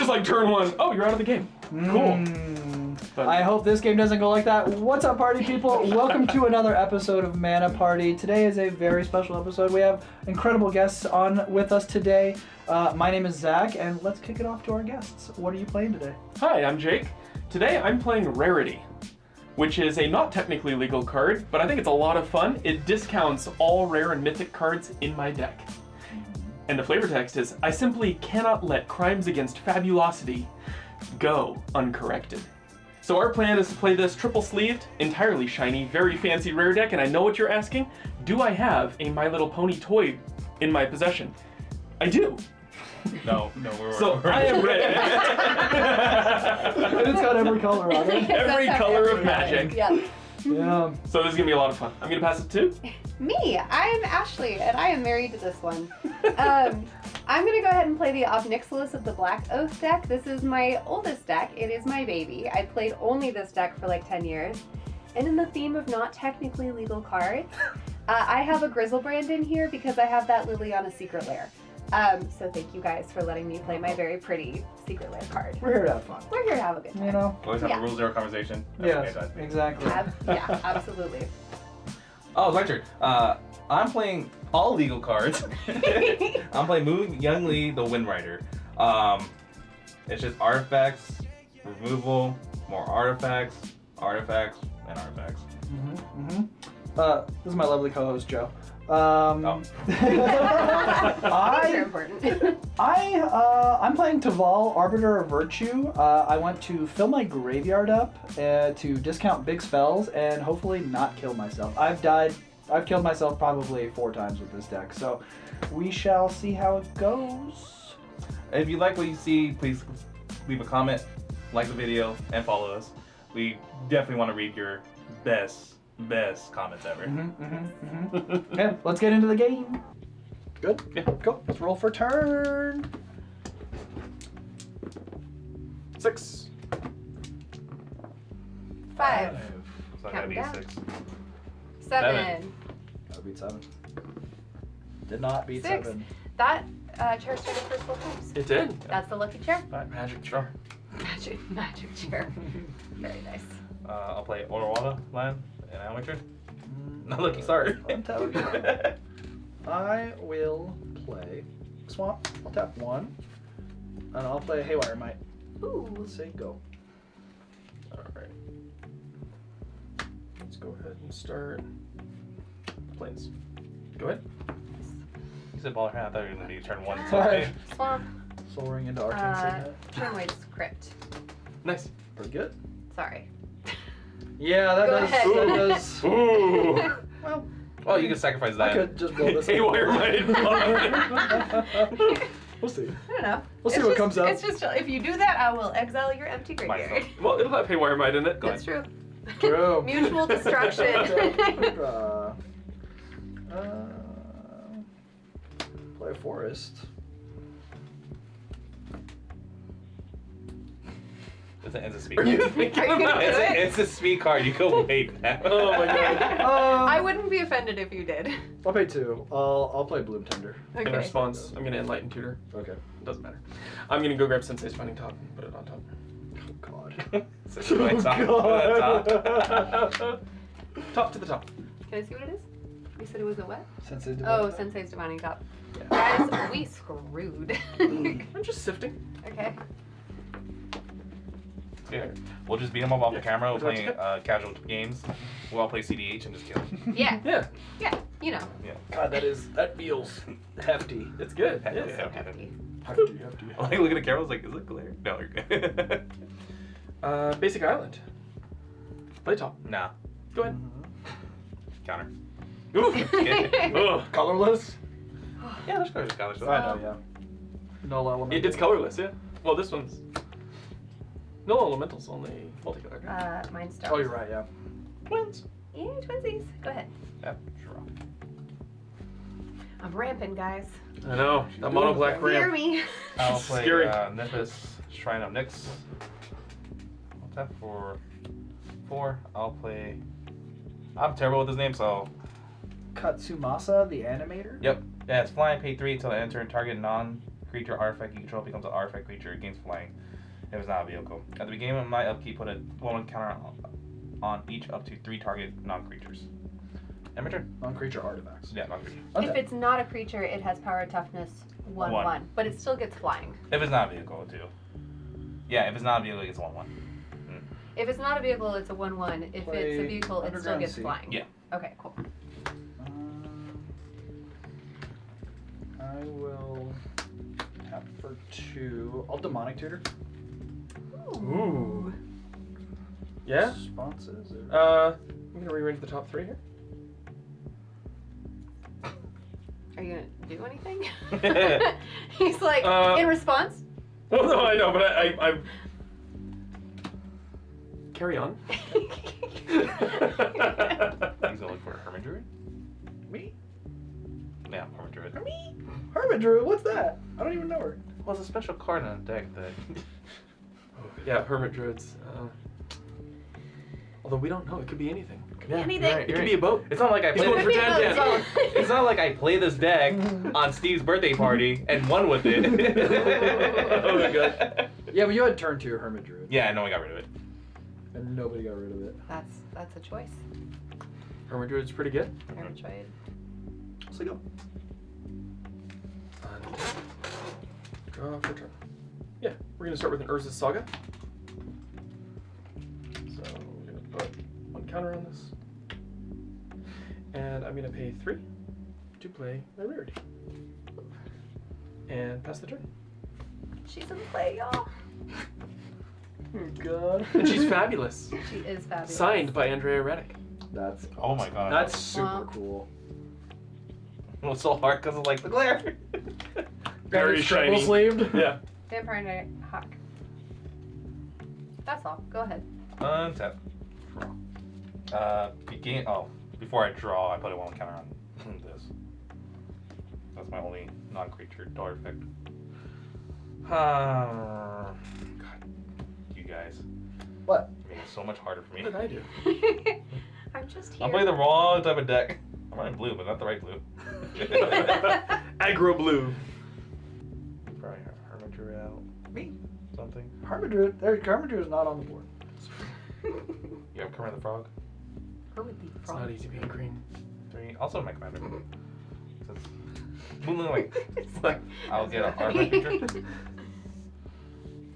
just like turn 1. Oh, you're out of the game. Cool. But I hope this game doesn't go like that. What's up, party people? Welcome to another episode of Mana Party. Today is a very special episode. We have incredible guests on with us today. My name is Zach, and let's kick it off to our guests. What are you playing today? Hi, I'm Jake. Today I'm playing Rarity, which is a not technically legal card, but I think it's a lot of fun. It discounts all rare and mythic cards in my deck. And the flavor text is, I simply cannot let crimes against fabulosity go uncorrected. So our plan is to play this triple-sleeved, entirely shiny, very fancy rare deck, and I know what you're asking. Do I have a My Little Pony toy in my possession? I do. No, So I am ready. And it's got every color on it. Every color of magic. Yeah. Yeah. So this is gonna be a lot of fun. I'm gonna pass it to Me, I'm Ashley, and I am married to this one. I'm gonna go ahead and play the Ob Nixilis of the Black Oath deck. This is my oldest deck. It is my baby. I played only this deck for like 10 years. And in the theme of not technically legal cards, I have a Grizzlebrand in here because I have that Lily on a Secret Lair. So thank you guys for letting me play my very pretty Secret Lair card. We're here to have fun. We're here to have a good time. You know? Always have Yeah. a rule zero conversation. That's Yes, okay, exactly. Yeah, absolutely. Oh, it's my turn. I'm playing all legal cards. I'm playing Mu Yanling, the Wind Rider. It's just artifacts, removal, more artifacts, and artifacts. This is my lovely co-host, Joe. These are important. I'm playing Teval, Arbiter of Virtue. I want to fill my graveyard up to discount big spells and hopefully not kill myself. I've killed myself probably 4 times with this deck, so we shall see how it goes. If you like what you see, please leave a comment, like the video, and follow us. We definitely want to read your best comments ever. Okay, let's get into the game. Good? Yeah. Go. Let's roll for turn. 6. 5, So I Count got down. D6. 7. That beat 7. Did not beat 6. 7. That chair started first 4 times. It did. That's the lucky chair. Magic jar. Magic chair. Very nice. I'll play Orwalla land, and I have my turn. Not lucky, sorry. I'm telling you. I will play Swamp. I'll tap 1. And I'll play Haywire Might. Ooh. Let's say go. Alright. Let's go ahead and start planes. Go ahead. You said baller hand. I thought you were going to be turn 1. Sorry. Swamp. Soul Ring into Arcane Signet. Turnwade's Crypt. Nice. Pretty good. Sorry. Yeah, that Go does. ahead. That does. Ooh. Well, Oh, you can sacrifice I that. could just blow this. Haywire Might. We'll see. I don't know. We'll see It's what just- comes up. It's just, if you do that, I will exile your empty graveyard. Well, it'll have Haywire Might in it. Go That's ahead. true. True. Mutual destruction. Play a forest. It's a speed Are you card. thinking Are you about gonna it? do it? It's a speed card. You go way back. Oh my god. I wouldn't be offended if you did. I'll pay 2. I'll play Bloom Tender. In Okay. response, I'm gonna Enlighten Tutor. Okay. Doesn't matter. I'm gonna go grab Sensei's Finding Top and put it on top. Oh God. So it's my top. Top to the top. Can I see what it is? You said it was a what? Sensei Oh, Sensei's Divining Top. Yeah. Guys, we screwed. I'm just sifting. Okay. Yeah. We'll just beat them up off the camera. We're Would you playing like casual games. We'll all play CDH and just kill them. Yeah. Yeah, Yeah. You know. God, that feels hefty. it's good. Yeah. Yes. So hefty. Hefty. I like looking at Carol. Like, is it clear? No, you're good. Basic Island. Play top. Nah. Go ahead. Counter. Ooh. Ugh. Colorless. Yeah, let's go with counter. I know, yeah. No element. It's colorless, yeah. Well, this one's no elementals, only multicolor. Mine stars. Oh, you're right, yeah. Twins. Yeah, twinsies. Go ahead. Yep, sure. I'm ramping, guys. I know. That mono black Hear ramp. me. I'll play Scary. Nithis, Shrine of Nyx. I'll tap for 4. I'm terrible with his name, so. Katsumasa, the animator? Yep. Yeah, it's flying, pay 3 until I enter and target non creature artifact you control becomes an artifact creature. It gains flying if it's not a vehicle. At the beginning of my upkeep, put a 1/1 counter on each up to 3 target non-creatures. And my turn. Non-creature artifacts. Yeah, non-creature. If it's not a creature, it has power toughness 1/1, but it still gets flying. If it's not a vehicle, too. Yeah, if it's not a vehicle, it gets 1/1. If it's not a vehicle, it's a 1/1. If Play it's a vehicle, it still Underground gets Sea. flying. Yeah. Okay, cool. I will tap for 2. I'll demonic tutor. Ooh. Yeah? Responses. Or... I'm gonna rearrange the top 3 here. Are you gonna do anything? He's like, in response. Well, no, I know, but I carry on. He's gonna look for a Hermit Druid? Me? Yeah, Hermit Druid. Me? Hermit Druid, what's that? I don't even know her. Well, it's a special card on the deck that... Yeah, Hermit Druids. Although we don't know, it could be anything. Yeah, Anything. you're right, It you're could right. be a boat. It's not like I He's played going for Could be 10, both. yeah. It's not like I played this deck on Steve's birthday party and won with it. Oh my god. Yeah, but you had turn 2 Hermit Druid. Yeah, I know I got rid of it. And nobody got rid of it. That's a choice. Hermit Druid's pretty good. Fair trade. So go. Draw for turn. Yeah, we're gonna start with an Urza's Saga. So we're gonna put 1 counter on this. And I'm gonna pay 3 to play my Rarity. And pass the turn. She's in play, y'all. Oh god. And she's fabulous. She is fabulous. Signed by Andrea Reddick. That's Oh my god. That's super Wow. cool. It was so hard because of like the glare. Very triple shiny. sleeved. Yeah. Vampire Knight Hawk. That's all. Go ahead. Untap. Before I draw, I put a 1 counter on this. That's my only non-creature artifact. God, you guys. What? Make it so much harder for me. What did I do? I'm just here. I'm playing the wrong type of deck. I'm running blue, but not the right blue. Aggro blue. Probably Hermit Druid out. Me? Something. Hermit Druid. Hermit Druid is not on the board. You have Kermit the Frog. Her would be It's not easy being green. 3. Also my commander. It's like, I'll get a Sorry. artifact creature.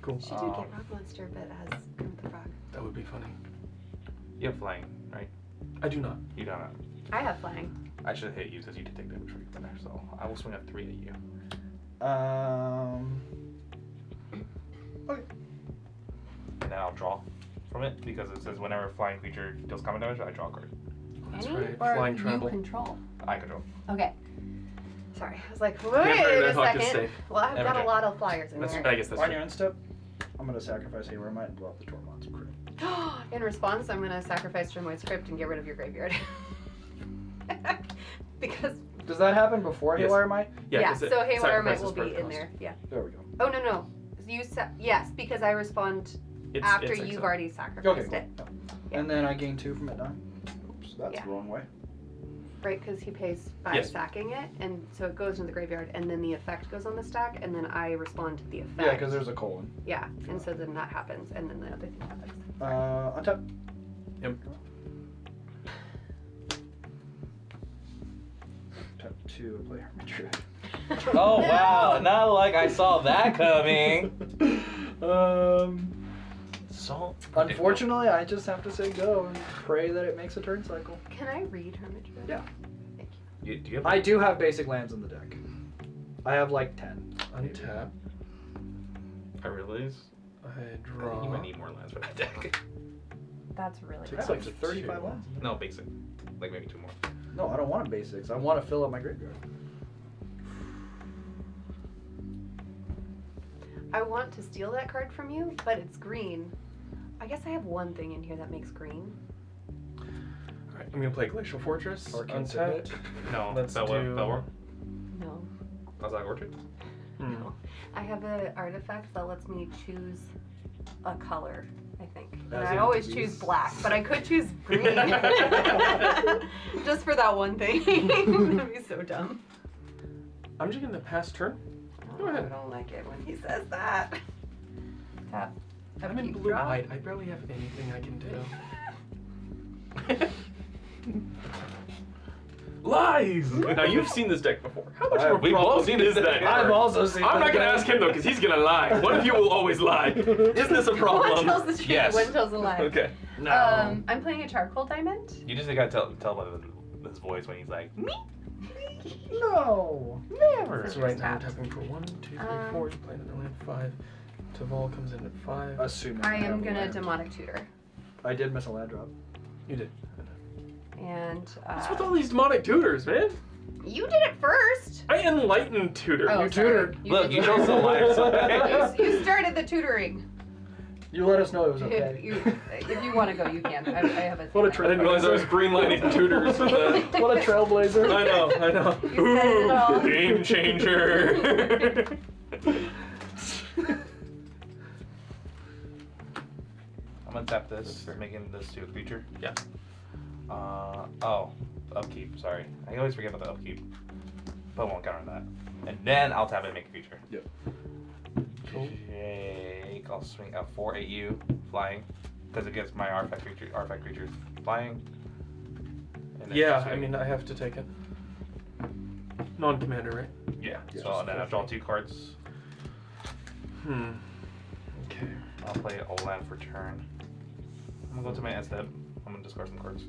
Cool. She did get Rock Monster, but as Kermit the Frog. That would be funny. You have flying, right? I do not. You don't have. I have flying. I should hit you because you did take damage for your commander, so I will swing up 3 at you. Okay. And then I'll draw from it because it says whenever a flying creature deals combat damage, I draw a card. That's Any right. or Flying you travel. control? I control. Okay. Sorry, I was like, Vampire wait a Nighthawk is second. safe. Well, I've got a Every lot of flyers in That's, there. I guess that's On true. your end step, I'm gonna sacrifice Haywire Might and blow up the Tormod's crit. In response, I'm gonna sacrifice Jermoy's Crypt and get rid of your graveyard. Because Does that happen before Yes. Haywire Might? yeah, 'cause it so Haywire Might sacrifices will be part in cost. there. Yeah. There we go. Oh no. Yes, because I respond after It's you've exiled. already sacrificed Okay, it. cool. Yeah. And then I gain 2 from it dying. Oops, that's Yeah. the wrong way. Right, because he pays by Yes. sacking it, and so it goes into the graveyard, and then the effect goes on the stack, and then I respond to the effect. Yeah, because there's a colon. Yeah, and so then that happens, and then the other thing happens. Untap. Yep. Tap 2 and play Hermit Druid. Oh wow! Not like I saw that coming. So Unfortunately, I just have to say go and pray that it makes a turn cycle. Can I read Hermit Druid? Yeah. Thank you. Do you have? I do have basic lands in the deck. I have like 10. Untap. I realize. I I think draw. you might need more lands for that deck. That's really I Takes have up like to 35 2. lands. No, basic. Like maybe 2 more. No, I don't want a basics. I want to fill up my graveyard. I want to steal that card from you, but it's green. I guess I have one thing in here that makes green. Alright, I'm gonna play Glacial Fortress. Or Untap. Considerate. No, Let's Belwar. do- Belwar. No. How's that Orchard? Hmm. I have an artifact that lets me choose a color, I think. And As I in always these? choose black, but I could choose green. Just for that one thing. That'd be so dumb. I'm just gonna pass turn. Go ahead. I don't like it when he says that. Tap. I'm in Upkeep, blue draw. white. I barely have anything I can do. Lies! Now you've seen this deck before. How much of a We've all problem seen is this that? deck. I've also seen. I'm not that gonna deck. ask him though, because he's gonna lie. One of you will always lie. Is this a One problem? tells the truth, Yes. one tells a lie. Okay. I'm playing a charcoal diamond. You just gotta tell by his voice when he's like, me? No. Never. So right now we're Tapped. tapping for 1, 2, 3, 4. You play another land 5. Teval comes in at 5. Assuming. I am have a gonna land. demonic tutor. I did miss a land drop. You did. And What's with all these demonic tutors, man? you did it first. I enlightened tutor. Oh, You sorry. tutored. Look, did you it. chose the life side. You started the tutoring. You let us know it was okay. If you want to go, you can. I have a. What a I didn't realize I was greenlighting tutors with that. What a trailblazer. I know. You said it all. Game changer. I'm gonna tap this, making this to a creature. Yeah. Oh, upkeep. Sorry, I always forget about the upkeep. But I won't counter that. And then I'll tap it and make a creature. Yep. Cool. Jake, I'll swing a 4 AU flying because it gets my artifact creatures flying. And then Yeah, swing. I mean, I have to take it. Non-commander, right? Yeah. Yeah, So then I draw 2 cards. Okay. I'll play a land for turn. I'm gonna go to my end step. I'm gonna discard some cards.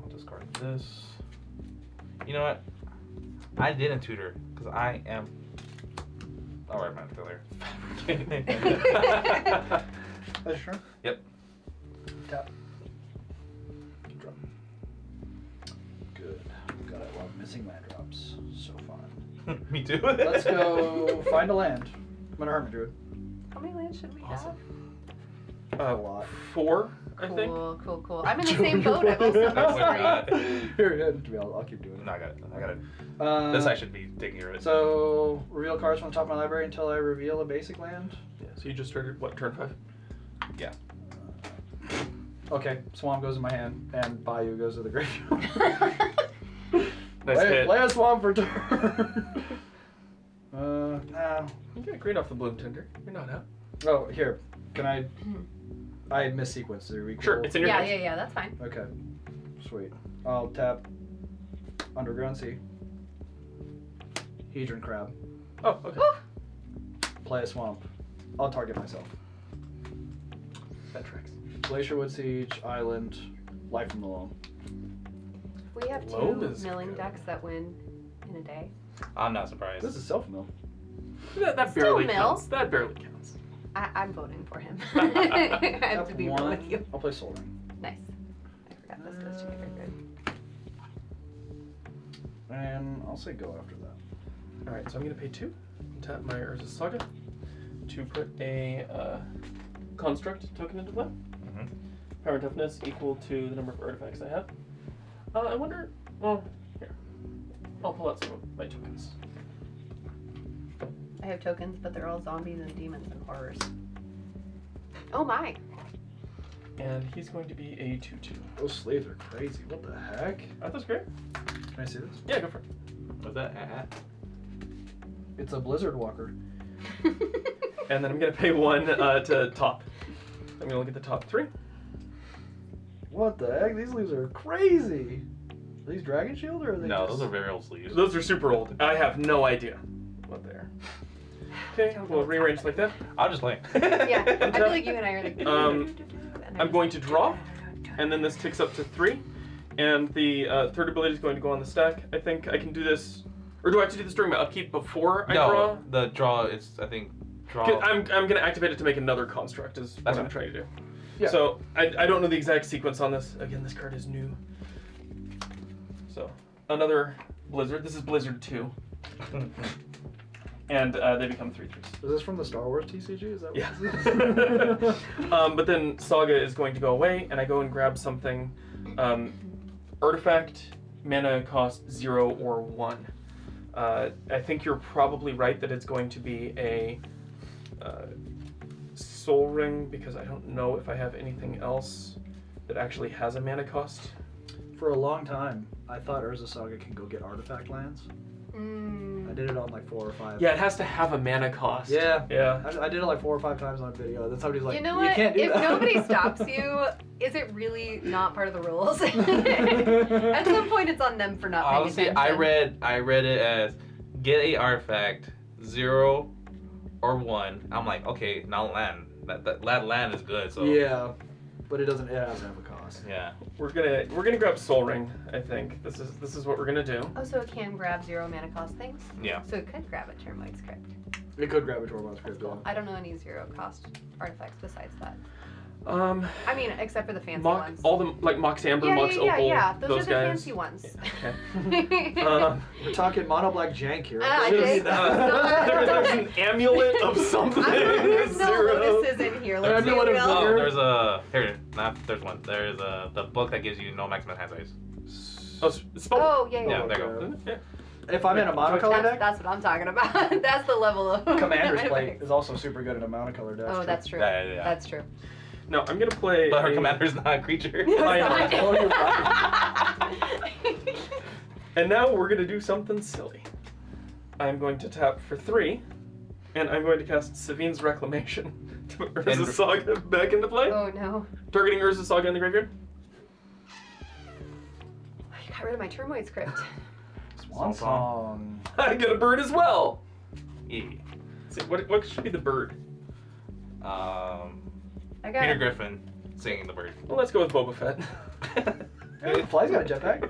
I'll discard this. You know what? I didn't tutor because I am. I'll write mine together. Are you sure? Yep. Tap. Drop. Good. God, I love missing land drops. So fun. Me too. Let's go find a land. I'm a hermit druid. How many lands should we have? A lot. 4, I think. Cool. I'm in the same boat. I've also Oh my got God. Here, yeah, I'll keep doing it. No, I got it. Uh, This I should be taking care of it. So, reveal cards from the top of my library until I reveal a basic land. Yeah, so you just started, what, turn 5? Yeah. Okay, Swamp goes in my hand, and Bayou goes to the graveyard. Nice hit. Play a Swamp for turn. Nah. You get green off the bloom tender. You're not out. Oh, here. Can I? I missequenced. Are we cool? Sure, it's in your hand. Yeah, that's fine. Okay. Sweet. I'll tap Underground Sea. Hedron Crab. Oh, okay. Play a Swamp. I'll target myself. That tracks. Glacier Wood Siege, Island, Life from the Loam. We have Loam 2 is milling good. decks that win in a day. I'm not surprised. This is self-mill. That Still barely mill. counts. That barely counts. I'm voting for him. I have to be real with you. I'll play Soul Ring. Nice. I forgot this goes to make her good. And I'll say go after that. Alright, so I'm going to pay 2. Tap my Urza's Saga to put a construct token into play. Mm-hmm. Power and toughness equal to the number of artifacts I have. I wonder. Well, here. I'll pull out some of my tokens. I have tokens, but they're all zombies and demons and horrors. Oh my! And he's going to be a 2/2. Those sleeves are crazy. What the heck? Oh, that's great. Can I see this? Yeah, go for it. What's that? It's a Blizzard Walker. And then I'm going to pay 1 to top. I'm going to look at the top 3. What the heck? These sleeves are crazy. Are these Dragon Shield or are they No, just... those are very old sleeves. Those are super old. I have no idea what they are. Okay, we'll rearrange like that. I'll just play. Yeah, I feel like you and I are like. I'm going to draw, and then this ticks up to 3. And the third ability is going to go on the stack. I think I can do this. Or do I have to do this during my upkeep before I draw? No, the draw is, I think, draw. I'm going to activate it to make another construct is what That's I'm fine. trying to do. Yeah. So I don't know the exact sequence on this. Again, this card is new. So another Blizzard. This is Blizzard 2. And they become 3/3s. Is this from the Star Wars TCG? Is that what Yeah. this is? But then Saga is going to go away, and I go and grab something. Artifact, mana cost 0 or 1. I think you're probably right that it's going to be a Soul Ring, because I don't know if I have anything else that actually has a mana cost. For a long time, I thought Urza Saga can go get artifact lands. I did it on like 4 or 5. Yeah, it has to have a mana cost. Yeah. Yeah. I did it like 4 or 5 times on video. Then somebody's like, You know what? can't do if that. nobody stops you, is it really not part of the rules? At some point, it's on them for not paying Honestly, attention. I read it as get a artifact 0 or 1. I'm like, okay, now land. That land is good. So Yeah, but it doesn't have a cost. yeah. We're gonna grab Soul Ring. I think this is what we're gonna do. Oh, so it can grab 0 mana cost things? Yeah. So it could grab a Termite Script. It could grab a Tormod's That's Crypt. cool. I don't know any 0 cost artifacts besides that. Um, I mean, except for the fancy Mock, ones. all the like Mox Amber, yeah, Mox yeah, Opal, yeah. Those are the guys. fancy ones. Okay. We're talking mono black jank here. I Just- think There's an amulet of something. There's no Zero. lotuses in here. Let's be Amulet of real. Vigor. Oh, there's a there's one. There's the book that gives you no maximum hand size. Oh, spell. Oh, yeah, Yeah, yeah. there you go. Isn't it? Yeah. If I'm in a monocolor deck, That's what I'm talking about. That's the level of Commander's Plate is also super good in a monocolor deck. Oh, that's true. Yeah. That's true. No, I'm gonna play. But her a- commander's not a creature. I know. Oh, you're right. And now we're gonna do something silly. I'm going to tap for 3, and I'm going to cast Savine's Reclamation to put Urza And- Saga back into play. Oh no. Targeting Urza Saga in the graveyard. I got rid of my Termite Script. Swan Song. I get a bird as well. Yeah. See, what should be the bird? I got Peter Griffin singing the bird. Well, let's go with Boba Fett. Hey, Fly's got a jetpack.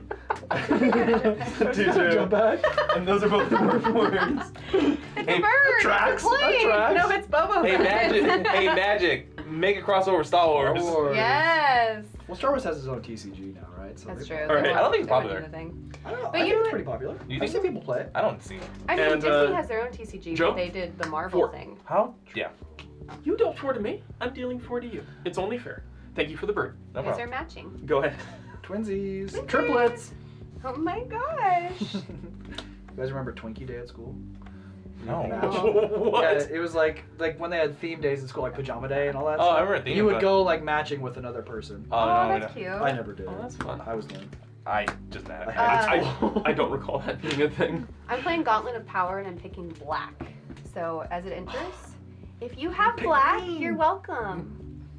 Two, two. Jetpack. And those are both the word words. It's Hey, a bird. tracks, It's a plane. that tracks. No, it's Boba Hey Fett. Magic, make a crossover Star Wars. Star Wars. Yes. Well, Star Wars has its own TCG now, right? So That's they- true. All right. They I don't think it's they won't popular. do the thing. I don't know. But I you think know it's what? pretty popular. You I think see so? people play it. I don't see it. I mean, And, Disney has their own TCG, Joe? but they did the Marvel 4. thing. How? Yeah. You dealt 4 to me. I'm dealing 4 to you. It's only fair. Thank you for the bird. No You guys problem. are matching. Go ahead. Twinsies. Twinsies. Triplets. Oh my gosh. You guys remember Twinkie Day at school? No. What? Yeah, it was like when they had theme days at school, like Pajama Day and all that. Oh, stuff. I remember theme, You would but- go like matching with another person. Oh, no, that's cute. I never did. Oh, that's fun. I was lame. I just had it. I don't recall that being a thing. I'm playing Gauntlet of Power and I'm picking black. So as it enters, if you have black, you're welcome.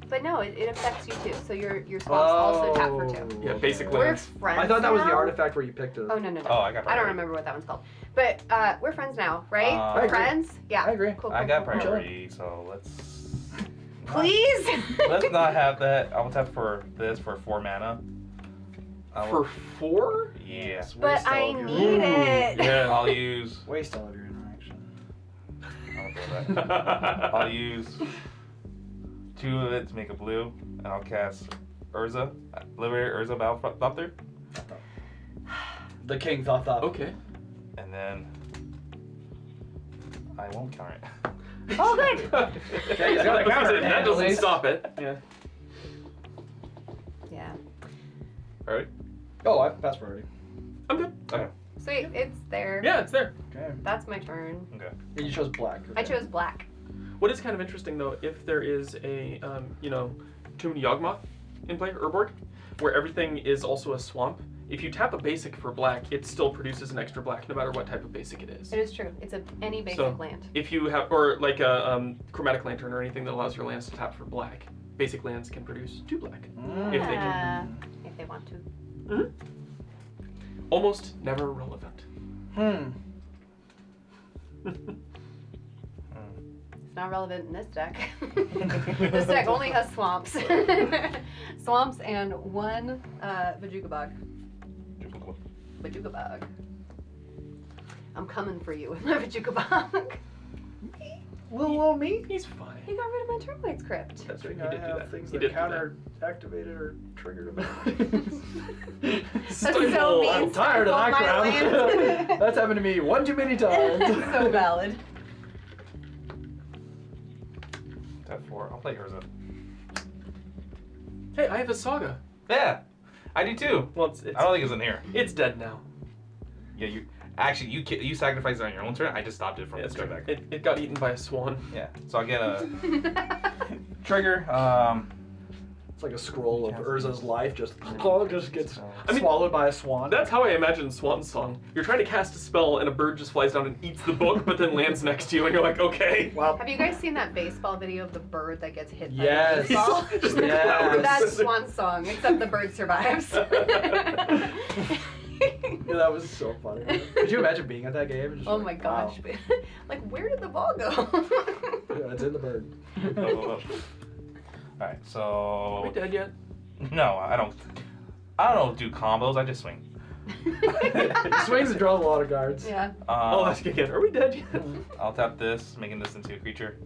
But no, it affects you too. So your swamps also tap for 2. Yeah, basically. We're friends. I thought that was the now. artifact where you picked a. Oh no. Oh, I got I don't priority. remember what that one's called. But we're friends now, right? I agree. Friends? Yeah. I agree. Cool, I cool, got cool, cool. priority, so let's Please. let's not have that. I will tap for this for 4 mana. I For will- 4? yeah. Waste But all I of your- need it. Yeah. I'll use. Waste all of your interaction. I'll throw that. I'll use 2 of it to make a blue, and I'll cast Urza, Liberator Urza Battlethopter, The king thought. Okay. and then I won't count it. Oh, good. Okay, he's got a counter in That hand, doesn't at least. stop it. Yeah. Yeah. Alright. Oh, I passed priority. I'm good. Okay. Sweet. It's there. Yeah, it's there. Okay. That's my turn. Okay. And you chose black. I okay. chose black. What is kind of interesting though, if there is a, Tomb Yawgmoth in play, Urborg, where everything is also a swamp, if you tap a basic for black, it still produces an extra black no matter what type of basic it is. It is true. It's any basic So, land. If you have, or like a chromatic lantern or anything that allows your lands to tap for black, basic lands can produce 2 black. Mm. If they Yeah, if they want to. Mm-hmm. Almost never relevant. It's not relevant in this deck. This deck only has swamps. Swamps and 1 Vajugabog. Vajugabog. I'm coming for you with my Vajugabog. Little me. He's fine. He got rid of my Termite Script. That's right. He I did do have that. things He that did do counter activated or triggered abilities. That's so Stifle. mean. I'm tired of that Stifle my crap. land. That's happened to me one too many times. So valid. Tap 4. I'll play Urza. Hey, I have a saga. Yeah, I do too. Well, it's I don't think it's in here. it's dead now. Yeah, you actually you sacrificed it on your own turn. I just stopped it from Yeah, its turn back. it got eaten by a swan. Yeah, so I get a trigger. It's like a scroll of Urza's life just gets I mean, swallowed by a swan. That's how I imagine Swan's Song. You're trying to cast a spell and a bird just flies down and eats the book, but then lands next to you, and you're like, okay. Wow. Have you guys seen that baseball video of the bird that gets hit by Yes. the baseball? Just the Yes. clouds. That's Swan's Song, except the bird survives. Yeah, that was so funny. Could you imagine being at that game? Just Oh like, my gosh. wow. Like, where did the ball go? Yeah, it's in the bird. Alright, Are so we dead yet? no, I don't do combos, I just swing. Swings and draws a lot of cards. Yeah. Oh, that's good. Are we dead yet? I'll tap this, making this into a creature.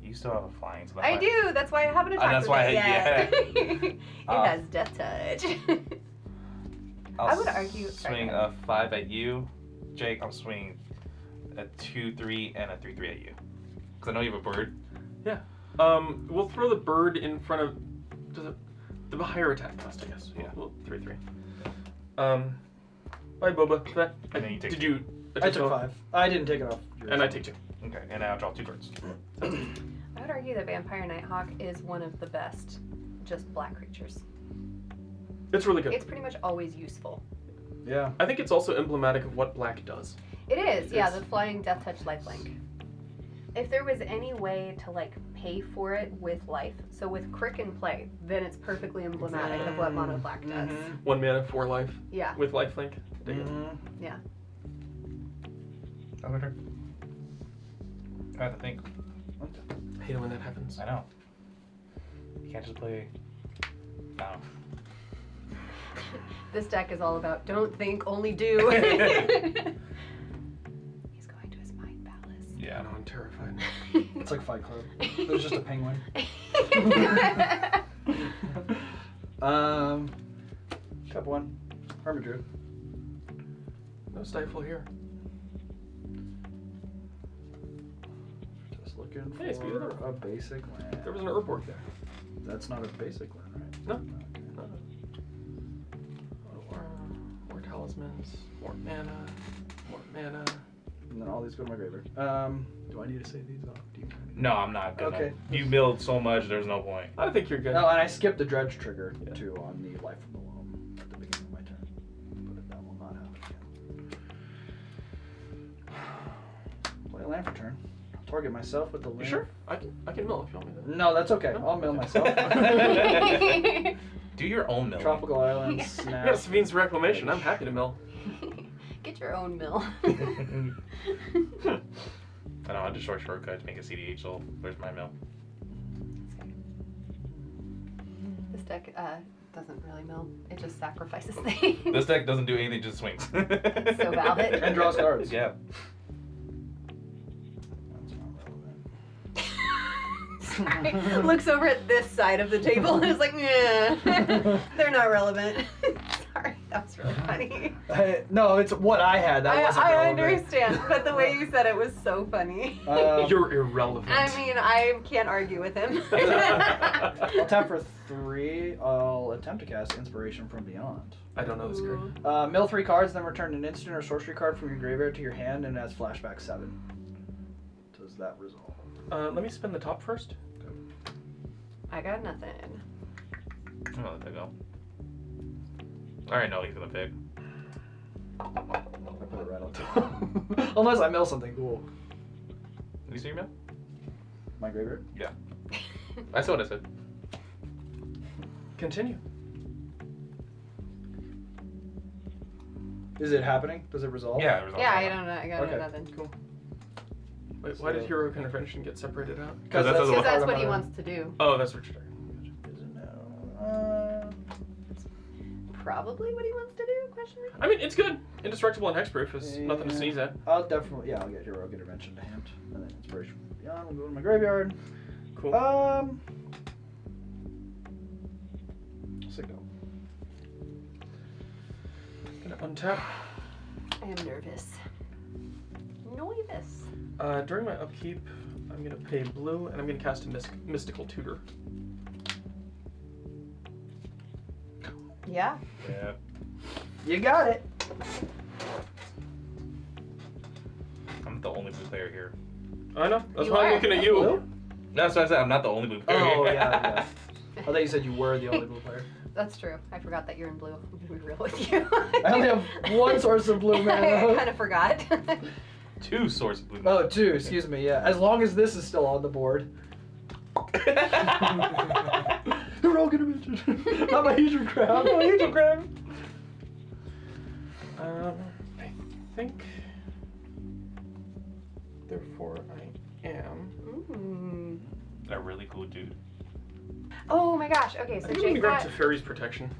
You still have a flying, so that's I why- do. That's why I haven't attacked that's with why it yet. yeah. It has death touch. I would argue. Swing a 5 at you. Jake, I'm swinging a 2-3 and a 3-3 at you. Because I know you have a bird. We'll throw the bird in front of the higher attack cost, I guess. Yeah. Well, 3-3. Bye, Boba Fett. And then you take Did you? I took 5. I didn't take it off. yours. And I take 2. Okay, and I'll draw 2 cards. I would argue that Vampire Nighthawk is one of the best just black creatures. It's really good. It's pretty much always useful. Yeah. I think it's also emblematic of what black does. It is, yeah, It's- the flying death touch lifelink. If there was any way to like pay for it with life, so with Crick in play, then it's perfectly emblematic of what mono black does. Mhm. 1 mana, 4 life Yeah. with lifelink. Dig it. Mhm. Over here. I have to think. I hate it when that happens. I know. You can't just play. No. This deck is all about don't think, only do. He's going to his mind palace. I Yeah. know, I'm terrified. It's like Fight Club. There's just a penguin. Step 1. Hermit Druid. No stifle here. Just looking Hey, speed it for a basic land. There was an Urborg there. That's not a basic land, right? No. Okay. More talismans, more mana, more mana. And then all these go to my graveyard. Do I need to say these off? Do you No, I'm not gonna. Okay. You milled so much, there's no point. I think you're good. No, and I skipped the dredge trigger Yeah. too on the life from the loam at the beginning of my turn. But that will not happen again. Play a land for turn. Target myself with the land. You sure? I can mill if you want me to. No, that's okay. No? I'll mill Okay. myself. Do your own milling. Tropical Islands, Yeah, snap. Savine's Reclamation. I'm happy to mill. Get your own mill. I know, I just shortcut to make a CDH, so where's my mill? This deck doesn't really mill. It just sacrifices things. This deck doesn't do anything, just swings. So valid. And draws cards. Yeah. That's not Sorry. Looks over at this side of the table and is like, yeah, they're not relevant. Sorry, that was really funny. relevant. No, it's what I had. That wasn't I relevant. understand, but the way you said it was so funny. You're irrelevant. I mean, I can't argue with him. I'll tap for 3. I'll attempt to cast Inspiration from Beyond. I don't know this card. Mill 3 cards, then return an instant or sorcery card from your graveyard to your hand and adds flashback 7. Does that resolve? Let me spin the top first. I got nothing. I'm gonna let that go. I already know he's gonna pick. I put it right on top. Unless I mill something cool. Did you see your mill? My graveyard? Yeah. I saw what I said. Continue. Is it happening? Does it resolve? Yeah, it resolves. Yeah, I don't know. I got Okay. nothing. Cool. Wait, why did Hero Convention get separated out? Because that's Because that's what he part of wants to do. Oh, that's what you're talking my- Is it now? Probably what he wants to do? Question mark? I mean, it's good. Indestructible and Hexproof is nothing to sneeze at. I'll definitely, I'll get Hero, get Intervention to hand. And then Inspiration from Beyond will go to my graveyard. Cool. Signal. Gonna untap. I am nervous. Nervous. During my upkeep, I'm gonna pay blue, and I'm gonna cast a Mystical Tutor. Yeah. Yeah. You got it. I'm not the only blue player here. I know. That's You why I'm are. looking at you. Blue? That's what I said. I'm not the only blue player Oh, here. yeah. I thought you said you were the only blue player. That's true. I forgot that you're in blue. I'm gonna be real with you. I only have one source of blue I mana. kind of forgot. 2 source blue. Oh, 2, excuse me, yeah. As long as this is still on the board. They're all gonna mention. Not my Hedron Crab. Oh, Hedron Crab. I think. Therefore, I am. A really cool dude. Oh my gosh. Okay, I so think I'm gonna Jake grab got. Teferi's Protection.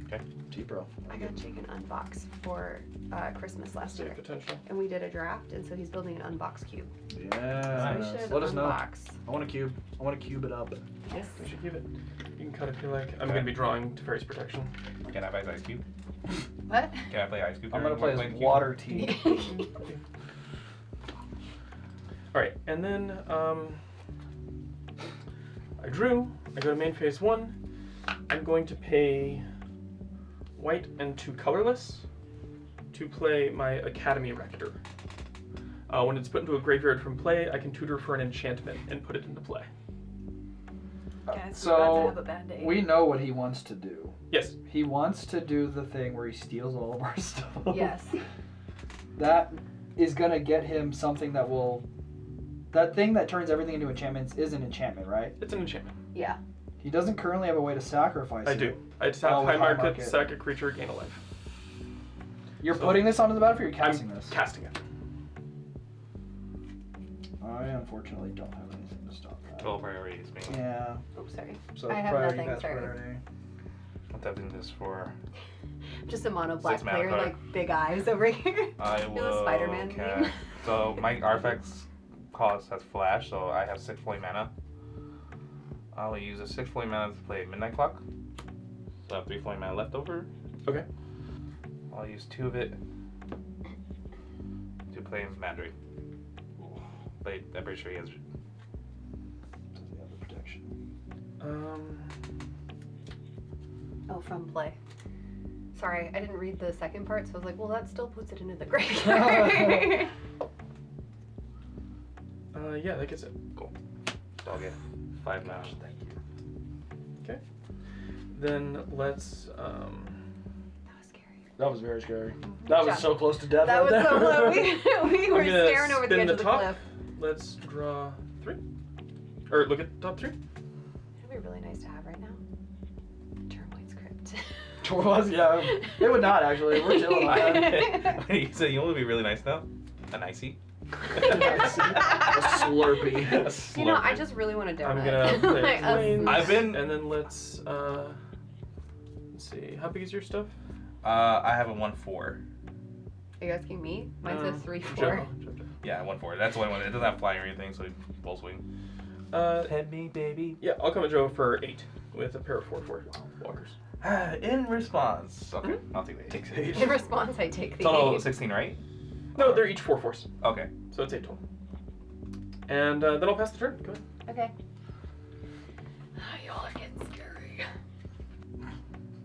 Okay. T-Pro. I got Jake an unbox for Christmas last Save year, potential. and we did a draft, and so he's building an unbox cube. Yeah. So we should Let us know. unbox. I want a cube. I want to cube it up. Yes. We should keep it. You can cut if you like. I'm gonna be drawing Teferi's Protection. Can I play Ice Cube? What? Can I play Ice Cube? I'm gonna play Playing as Cube? Water Tea. Alright, and then I drew. I go to main phase 1. I'm going to pay white and 2 colorless to play my Academy Rector. When it's put into a graveyard from play, I can tutor for an enchantment and put it into play. Guys, we're about to So have a bad day. we know what he wants to do. Yes. He wants to do the thing where he steals all of our stuff. Yes. That is gonna get him something that will. That thing that turns everything into enchantments is an enchantment, right? It's an enchantment. Yeah. He doesn't currently have a way to sacrifice I it. do. I tap Oh, with high high market, market. sack a creature, gain a life. You're So- putting this onto the battlefield, or you're casting I'm this? casting it. I unfortunately don't have anything to stop that. 12 priorities, man. Yeah. Oops, sorry. So I have priority nothing, pass sorry. priority. I'm tapping this for. Just a mono black 6 mana player, card. like big eyes over here. I You're the will. Spider-Man meme. So my artifacts cost has flash, so I have 6 point mana. I'll use a 6 point mana to play Midnight Clock. So I have 3 point mana left over. Okay. I'll use 2 of it to play Mandarin. But I'm pretty sure he has. Does he have the protection? Oh, from play. Sorry, I didn't read the second part, so I was like, well, that still puts it into the graveyard. Yeah, that gets it. Cool. So I'll get 5 mana. Thank you. Okay. Then let's. That was scary. That was very scary. Good That was job. so close to death. That right was so there. low. We were I'm gonna staring over the spin edge the of the top. cliff. Let's draw 3. Or look at the top 3. It'd be really nice to have right now. Termite's Crypt. Was, yeah. It would not actually. We're chilling on that. So you know what would be really nice now? An icy. A Slurpee. You know, I just really want a donut. I'm gonna play Like, Flames, I've been- and then let's see. How big is your stuff? I have a 1/4. Are you asking me? Mine says 3/4. Joe. Yeah, 1/4. That's what I wanted. It doesn't have flying or anything, so full swing. Pet me, baby. Yeah, I'll come at Joe for 8 with a pair of 4/4 walkers. In response. Okay, I'll take the 8. In response, I take the Total 8. 16, right? No, they're each 4/4s, Okay. so it's 8 total. And then I'll pass the turn. Go ahead. Okay. Y'all are getting scary.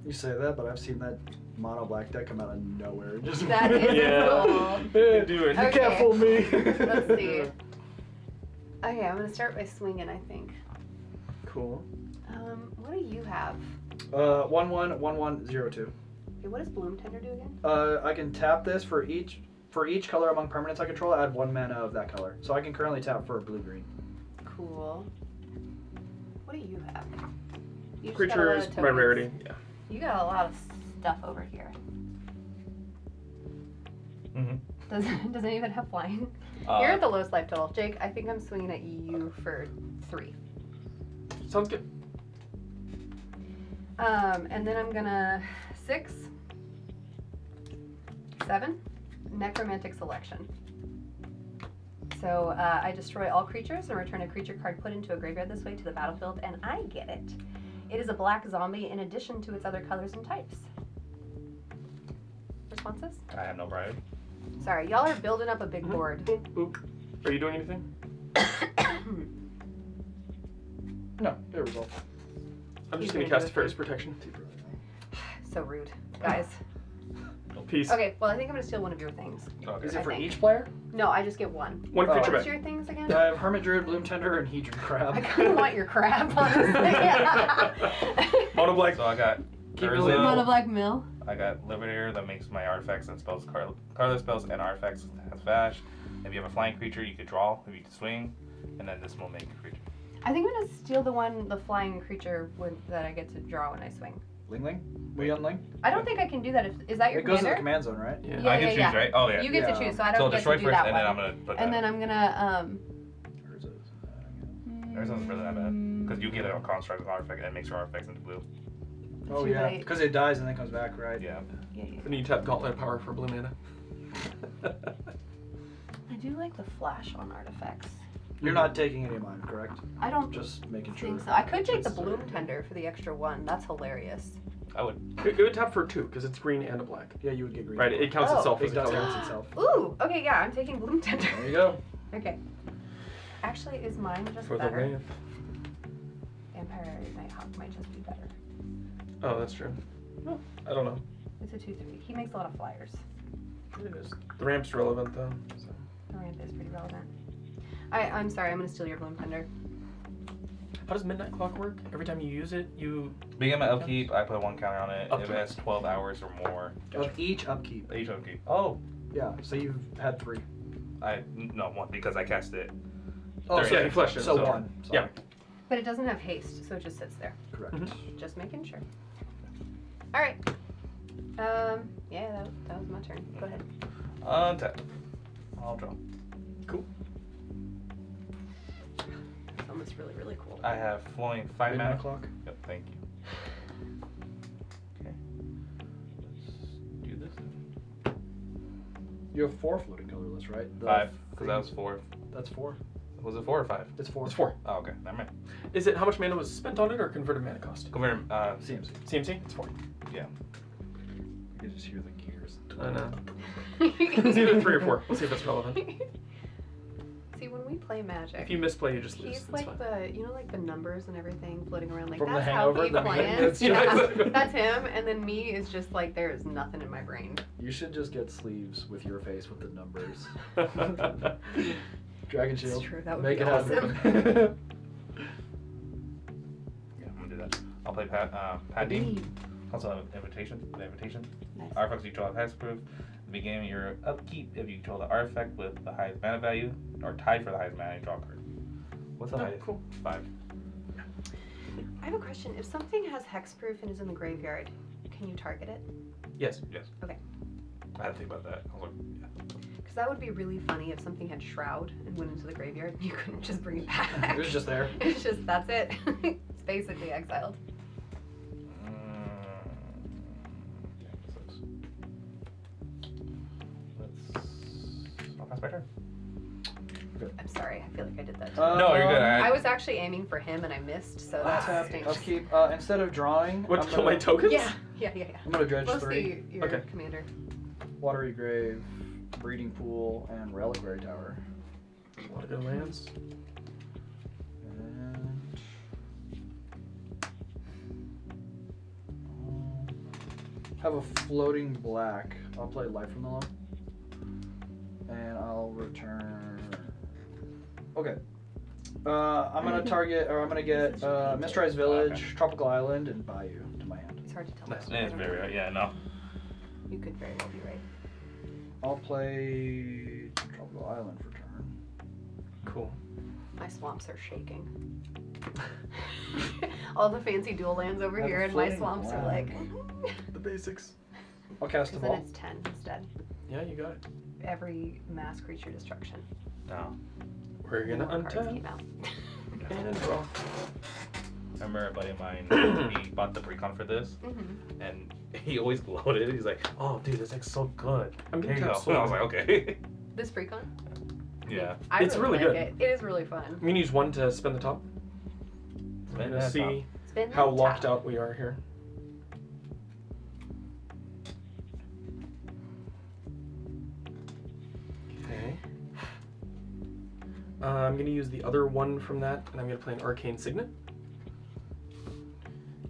You say that, but I've seen that mono black deck come out of nowhere. Just That is Yeah. cool. You do it. You Okay. can't fool me. Let's see. Okay, I'm gonna start by swinging, I think. Cool. What do you have? 1/1/1/1/02. Okay, what does Bloom Tender do again? I can tap this for each color among permanents I control. Add 1 mana of that color. So I can currently tap for blue green. Cool. What do you have? You just got a lot Creature of is my tokens. rarity. Yeah. You got a lot of stuff over here. Mm-hmm. Does it even have flying? You're at the lowest life total. Jake, I think I'm swinging at you for 3. Sounds good. And then I'm gonna 6, 7, Necromantic Selection. So I destroy all creatures and return a creature card put into a graveyard this way to the battlefield, and I get it. It is a black zombie in addition to its other colors and types. Responses? I have no pride. Sorry, y'all are building up a big board. Boop, boop. Are you doing anything? No, good result. I'm He's just gonna gonna cast do a Teferi's Protection. So rude, guys. Nope. Peace. Okay, well, I think I'm gonna steal one of your things. Okay. Is it I for think. each player? No, I just get one. One Oh. creature What's back. your things again? I have Hermit Druid, Bloom Tender, and Hedron Crab. I kind of want your crab, honestly. Mono black. So I got Keep Urza, going. Mono Black Mill. I got Liberator that makes my artifacts and spells, colorless spells and artifacts has Vash. If you have a flying creature, you could draw, if you could swing, and then this will make a creature. I think I'm gonna steal the flying creature that I get to draw when I swing. Ling? Mu Yanling? I don't think I can do that. Is that your It goes to the commander? command zone, right? Yeah. Yeah, I can choose, yeah. right? Oh, yeah. You get to Yeah. choose, so I So don't get destroy to do first, that and one. then I'm going to put And that. then I'm gonna Urza's really that bad. Because you get a construct of artifact, and it makes your artifacts into blue. Oh, Too yeah. late. Because it dies and then comes back, right? Yeah. Yeah, yeah. And you tap Gauntlet of Power for blue mana. I do like the flash on artifacts. You're not taking any of mine, correct? I don't Just making sure. think so. I could take the Bloom Tender for the extra one. That's hilarious. I would. It would tap for 2 because it's green and a black. Yeah, you would get green. Right, it counts Oh. itself as It a does color. count itself. Ooh, okay, yeah, I'm taking Bloom Tender. There you go. Okay. Actually, is mine just For the better? wraith. Vampire Nighthawk might just be better. Oh, that's true. Oh, I don't know. It's a 2/3. He makes a lot of flyers. It is. The ramp's relevant though. So. The ramp is pretty relevant. I'm sorry, I'm gonna steal your Bloom Tender. How does Midnight Clock work? Every time you use it, you. Being my upkeep, I put 1 counter on it. If Upkeep. it has 12 hours or more, Of each upkeep. each upkeep. Oh, Yeah, so you've had 3. no, 1 because I cast it. Oh, There so, you yeah, go. you flushed it. so So- 1. Sorry. Yeah. But it doesn't have haste, so it just sits there. Correct. Mhm. Just making sure. All right. Yeah, that was my turn. Go ahead. Untap. I'll draw. Cool. This one was really, really cool. I have flowing 5 Midnight mana. clock. Yep, thank you. Okay. Let's do this then. You have 4 floating colorless, right? The 5, because green- that was 4. That's 4. Was it 4 or 5? It's 4. It's 4. Oh, okay. Never mind. Is it how much mana was spent on it or converted mana cost? Come here. CMC. CMC? It's 4. Yeah. You can just hear the gears. I know. It's either 3 or 4. We'll see if it's relevant. See, when we play Magic, If you misplay, you just lose. he's It's like fine. like the numbers and everything floating around. Like From The that's how Hangover, he the plans. maintenance Yeah, guy. that's him. And then me is just like there is nothing in my brain. You should just get sleeves with your face with the numbers. Dragon It's Shield. true. That would Make be it awesome. happen. Yeah, I'm gonna do that. I'll play Pad Dean. Also, invitation. The invitation. Nice. Artifacts you draw has proof. At the beginning of your upkeep, if you draw the artifact with the highest mana value, or tied for the highest mana, you draw a card. What's the Oh, highest? cool. 5. I have a question. If something has hexproof and is in the graveyard, can you target it? Yes. Yes. Okay. I had to think about that. I was like, yeah. Because that would be really funny if something had shroud and went into the graveyard. You couldn't just bring it back. It was just there. It's just that's it. It's basically exiled. Yeah, this sucks. I'll pass my turn. I'm sorry. I feel like I did that. No, you're good. I was actually aiming for him and I missed, so that Tap, stinks. upkeep. Instead of drawing, What, I'm to kill my gonna, tokens? Yeah. I'm gonna dredge Let's 3. see your Okay. commander. Watery Grave, Breeding Pool, and Reliquary Tower. A lot of good lands. And have a floating black. I'll play Life from the Loam. And I'll return. Okay. I'm gonna target, or I'm gonna get Mistrise Village, Okay. Tropical Island, and Bayou to my hand. It's hard to tell. Nice. I It's don't very know. right. Yeah, no. You could very well be right. I'll play Tropical Island for turn. Cool. My swamps are shaking. All the fancy dual lands over I have here, a and my floating swamps are black. like. The basics. I'll cast Because the then ball. it's 10 instead. Yeah, you got it. Every mass creature destruction. No. We're gonna More cards untap came out. and draw. I remember a buddy of mine, he bought the pre-con for this, Mm-hmm. and he always gloated. He's like, oh, dude, this deck's so good. I'm Here gonna you tap go. And I was soul. like, okay. This precon? Yeah. I It's really really like good. It. It is really fun. I'm gonna use 1 to spin the top. We're Spin gonna that see top. Spin how that locked top. out we are here. Okay. I'm gonna use the other one from that, and I'm gonna play an Arcane Signet.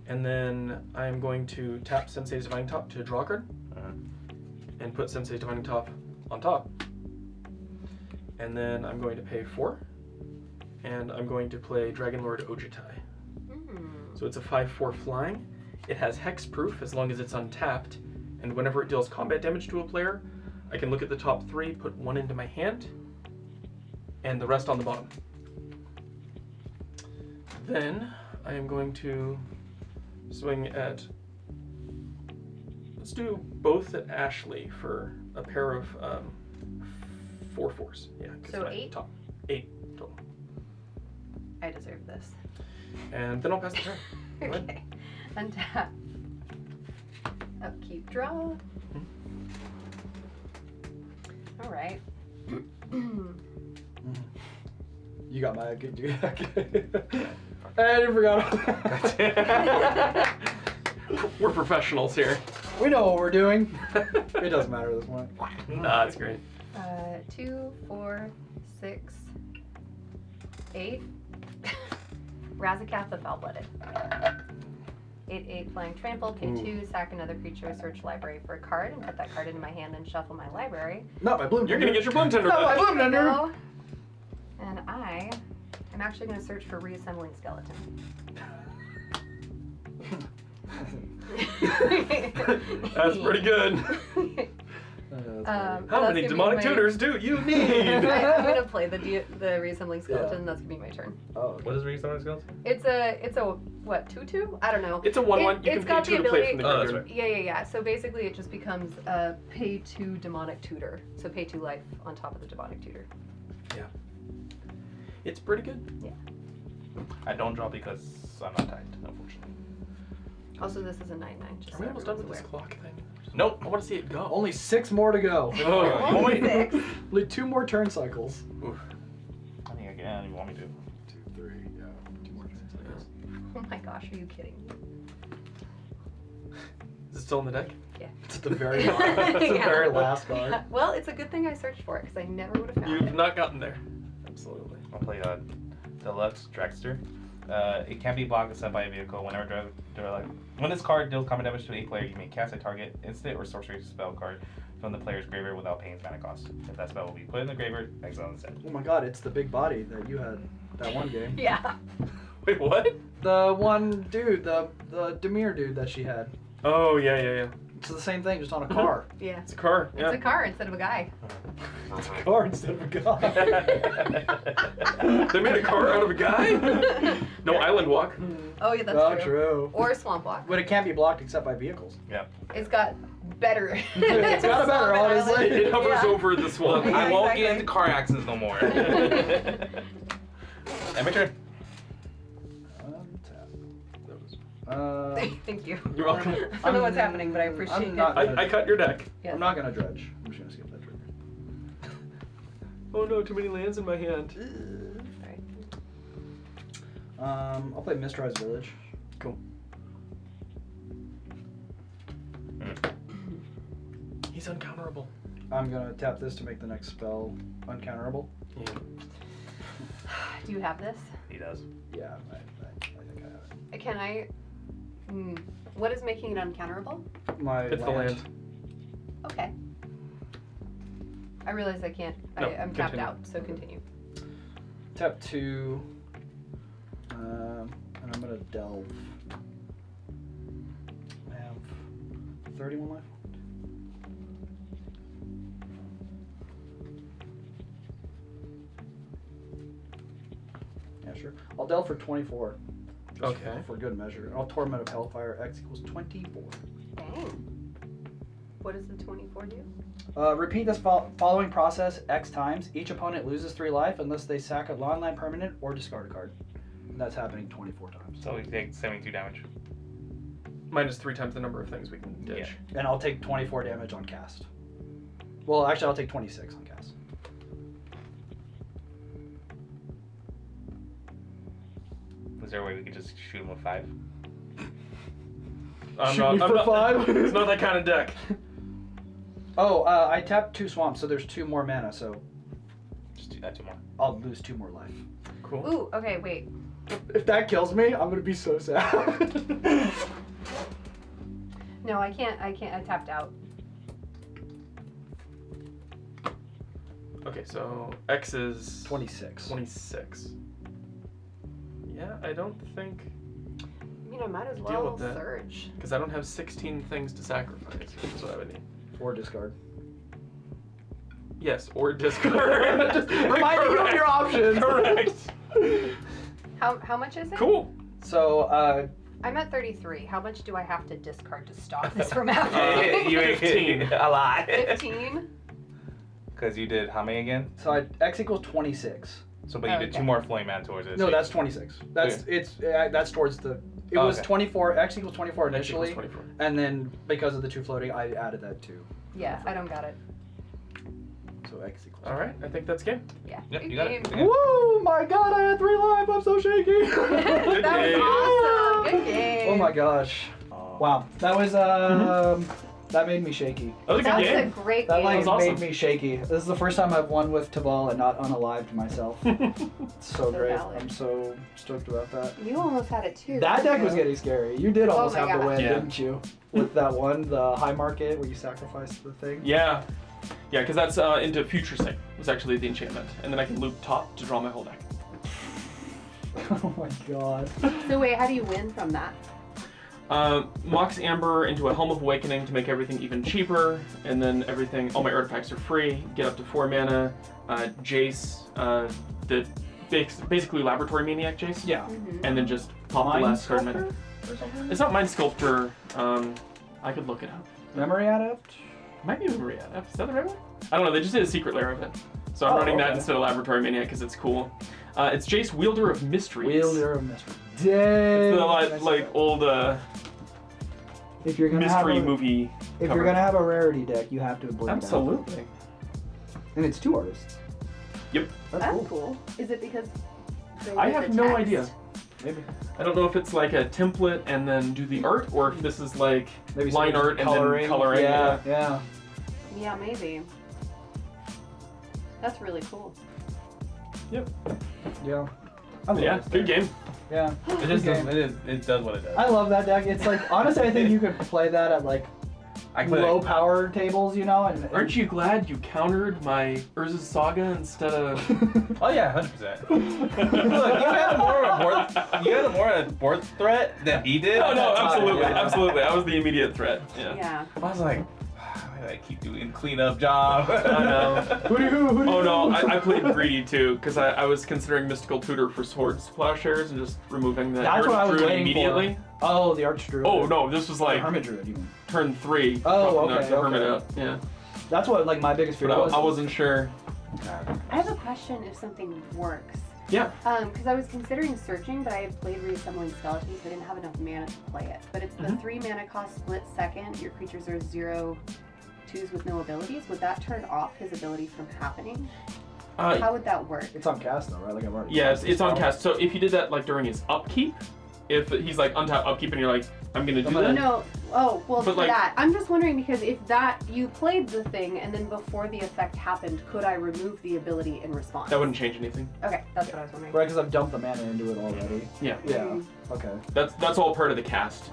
And then I'm going to tap Sensei's Divine Top to draw a card. Uh-huh. and put Sensei's Divining Top on top. And then I'm going to pay 4, and I'm going to play Dragonlord Ojitai. So it's a 5/4 flying. It has hexproof as long as it's untapped, and whenever it deals combat damage to a player, I can look at the top 3, put 1 into my hand, and the rest on the bottom. Then I am going to swing at, let's do both at Ashley for a pair of 4/4s. Yeah. 'Cause So my 8? Top 8 total. I deserve this. And then I'll pass the turn. Go ahead. Okay. Untap. Upkeep draw. All right. You got my good dude. I forgot. We're professionals here. We know what we're doing. It doesn't matter at this point. Nah, that's great. 2, 4, 6, 8. Razakath the Foul-Blooded. 8/8 flying trample. Pay 2. Sack another creature. Search library for a card and put that card into my hand and shuffle my library. Not my bloom. You're gonna get your bloom tender Not my back. bloom tender. No. And I am actually going to search for reassembling skeleton. That's pretty good. How many demonic tutors do you need? I'm gonna play the reassembling skeleton. Yeah. That's gonna be my turn. Oh, What is Resummon Skills? It's a what 2/2? I don't know. It's a 1/1. You It's can pay got 2 the to play it from the ability- Oh, graveyard. that's Yeah. So basically, it just becomes a pay 2 demonic tutor. So pay 2 life on top of the demonic tutor. It's pretty good. I don't draw because I'm not tied, unfortunately. Also, this is a 9/9. Just Are so we almost done with everyone's this aware. clock thing? Nope. I want to see it go. only 6 more to go. Oh, Only 6. Only 2 more turn cycles. Oof. I think I can. I don't even want me to. 2, 3, yeah. 2 more turn cycles. Oh my gosh, are you kidding me? Is it still in the deck? It's at the very last, it's the Yeah. very last card. Well, it's a good thing I searched for it because I never would have found You've it. not gotten there. Absolutely. I'll play Deluxe Dragster. It can be blocked except by a vehicle. Whenever when this card deals combat damage to a player, you may cast a target instant or sorcery spell card from the player's graveyard without paying its mana cost. If that spell will be put in the graveyard, exile instead. Oh my god, it's the big body that you had that one game. Yeah. Wait, what? The one dude, the Demir dude that she had. Oh, yeah. It's the same thing, just on a car. Yeah. It's a car. It's Yeah. a car instead of a guy. It's a car instead of a guy. They made a car out of a guy? No island walk. Oh yeah, that's Oh, true. true. Or swamp walk. But it can't be blocked except by vehicles. Yeah. It's got better. It's got a better, Swamp and honestly. island. It hovers Yeah. over the swamp. Yeah, I won't get exactly. into car accidents no more. And my turn. Thank you. You're welcome. I don't know what's happening, but I appreciate I'm it. not- I cut your deck. Yes. I'm not gonna dredge. I'm just gonna skip that trigger. Oh no, too many lands in my hand. Alright. I'll play Mistrized Village. Cool. He's uncounterable. I'm gonna tap this to make the next spell uncounterable. Yeah. Do you have this? He does. Yeah, I think I have Can I? What is making it uncounterable? it. My It's the land. Okay. I realize I can't. No, I'm tapped continue. out, so continue. Tap 2. And I'm gonna delve. I have 31 left. Yeah, sure. I'll delve for 24. Just Okay. For good measure. I'll Torment of Hellfire. X equals 24. Dang. What does the 24 do? Repeat this following process X times. Each opponent loses 3 life unless they sack a non-land permanent or discard a card. And that's happening 24 times. So we take 72 damage. Mine is 3 times the number of things we can ditch. And I'll take 24 damage on cast. Well, actually, I'll take 26 on cast. Is there a way we could just shoot him with 5? Shoot me for 5? It's not that kind of deck. Oh, I tapped 2 swamps, so there's 2 more mana, so Just do 2 more. I'll lose 2 more life. Cool. Ooh. Okay. Wait. If that kills me, I'm gonna be so sad. No, I can't. I tapped out. Okay, so X is 26. 26. Yeah, I don't think, I mean, I might as Deal well with that. search. because I don't have 16 things to sacrifice, which is what I would need. Or discard. Yes, or discard. Just reminding you of your options. Correct. How much is it? Cool. So, I'm at 33. How much do I have to discard to stop this from happening? You 15. a lot. 15? Because you did how many again? X equals 26. So, but you did Okay. 2 more flame manticores. No, that's 26. That's that's towards the. It was Okay. 24. X equals 24 X equals initially, 24. and then because of the 2 floating, I added that too. Yeah, I don't got it. So X equals. All right, I think that's game. Yeah. Yep, Good you got game. it. Woo! My God, I had 3 life. I'm so shaky. That was game. awesome. Good game. Oh my gosh. Wow, that was that made me shaky. That was a That good was a game. great That game. like was awesome. made me shaky. This is the first time I've won with Teval and not unalived myself. It's so So great. valid. I'm so stoked about that. You almost had it too. That deck was didn't getting scary. You did almost my have the gosh. win, Yeah. didn't you? With that one, the high market where you sacrificed the thing. Yeah. Yeah, because that's into Future Sight was actually the enchantment. And then I can loop top to draw my whole deck. Oh my God. you? So wait, how do you win from that? Mox Amber into a Helm of Awakening to make everything even cheaper, and then everything, all my artifacts are free, get up to 4 mana. Jace, the basically Laboratory Maniac Jace. Yeah. Mhm. And then just pop the Mind last card Sculptor mana. or something? It's not Mind Sculptor. I could look it up. Memory Adept? Might be Memory Adept. Is that the right one? I don't know. They just did a secret layer of it. So I'm Oh, running that okay. instead of Laboratory Maniac because it's cool. It's Jace, Wielder of Mysteries. Wielder of Mystery. It's Dang. the like old if you're gonna mystery have a, movie. if cover. you're gonna have a rarity deck, you have to bling it out. Absolutely. And it's 2 artists. Yep. That's That's cool. cool. Is it because they I did have the no text? idea. Maybe. I don't know if it's like a template and then do the art, or if this is like Maybe line some art and then coloring. Yeah, yeah. Yeah, maybe. That's really cool. Yeah. I love Yeah, this good deck. game. Yeah. It just Good does, game. it does what it does. I love that deck. It's like, honestly, I think you could play that at like I can play low power tables, you know? And Aren't you glad you countered my Urza's Saga instead of? Oh yeah, 100%. Look, you had more of a board threat than he did. Oh no, at that time. absolutely, Yeah. absolutely. I was the immediate threat. Yeah. Yeah. I was like, why did I keep doing cleanup job? I know. Who do you? Oh no, I played greedy too because I was considering Mystical Tutor for Swords Plowshares and just removing the That's what I was Druid waiting immediately. for. Oh, the Archdruid. Oh no, this was The like Hermit Druid, you mean. turn 3. Oh, No, okay, the Hermit okay. up. Yeah. That's what like my biggest fear But was. I wasn't sure. I have a question if something works. Yeah. Because I was considering searching, but I had played Reassembling Skeletons, so I didn't have enough mana to play it. But it's the Mhm. 3 mana cost split second. Your creatures are 0/2s with no abilities. Would that turn off his ability from happening? How would that work? It's on cast though, right? Like I've already. Yes, it's on spell. cast. So if you did that like during his upkeep, if he's like untap upkeep and you're like, I'm gonna do I'm Oh, that. no. Oh, well, But, for like- that. I'm just wondering because if that you played the thing and then before the effect happened, could I remove the ability in response? That wouldn't change anything. Okay, that's what I was wondering. Right, because I've dumped the mana into it already. Yeah. Yeah. Mhm. Okay. That's all part of the cast.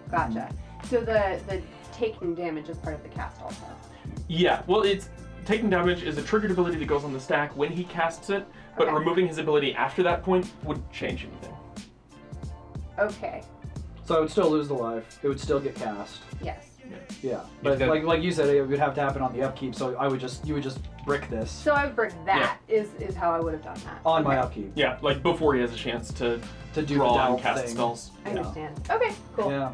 Gotcha. So the taking damage is part of the cast also. Yeah. Well, it's taking damage is a triggered ability that goes on the stack when he casts it, but Okay. removing his ability after that point wouldn't change anything. Okay. So I would still lose the life. It would still get cast. Yes. Yeah. But got- like you said, it would have to happen on the upkeep. So you would just brick this So I would break that is how I would have done that. on my Okay. upkeep Yeah, like before he has a chance to to do draw the and delve cast thing. spells. I Yeah. understand. Okay, cool. Yeah.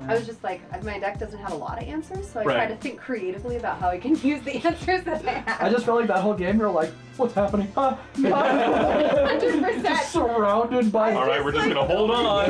I was just like, my deck doesn't have a lot of answers, so I Right. try to think creatively about how I can use the answers that I have. I just felt like that whole game, you're like, what's happening? 100%. Just surrounded by. All right, we're just gonna hold on.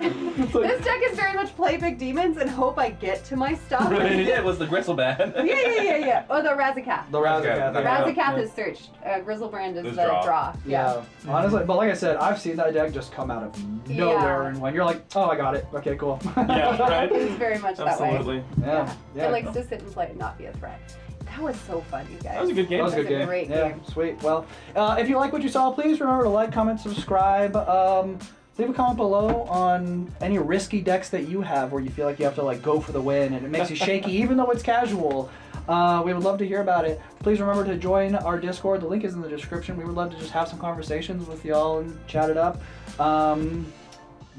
It's like- This deck is very much play big demons and hope I get to my stuff. Right. Yeah, it was the Gristlebat. Yeah. Oh, the Razakath. the Razakath. The yeah. Razakath Yeah. is searched. Grizzlebrand is Is the draw. draw. Yeah. Honestly, but like I said, I've seen that deck just come out of nowhere, Yeah. and when you're like, oh, I got it. Okay, cool. Yeah, right. It is very much that way. Absolutely. Yeah. Yeah. It likes to sit and play and not be a threat. That was so fun, you guys. That was a good game. That was a That's good a game. great Yeah, game. sweet. Well, if you like what you saw, please remember to like, comment, subscribe. Leave a comment below on any risky decks that you have where you feel like you have to like go for the win and it makes you shaky even though it's casual. We would love to hear about it. Please remember to join our Discord. The link is in the description. We would love to just have some conversations with y'all and chat it up.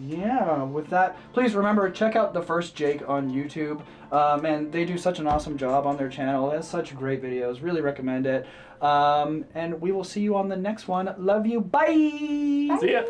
Yeah, with that, please remember, check out TheFirstJake on YouTube. And they do such an awesome job on their channel. It has such great videos. Really recommend it. And we will see you on the next one. Love you. Bye! See ya.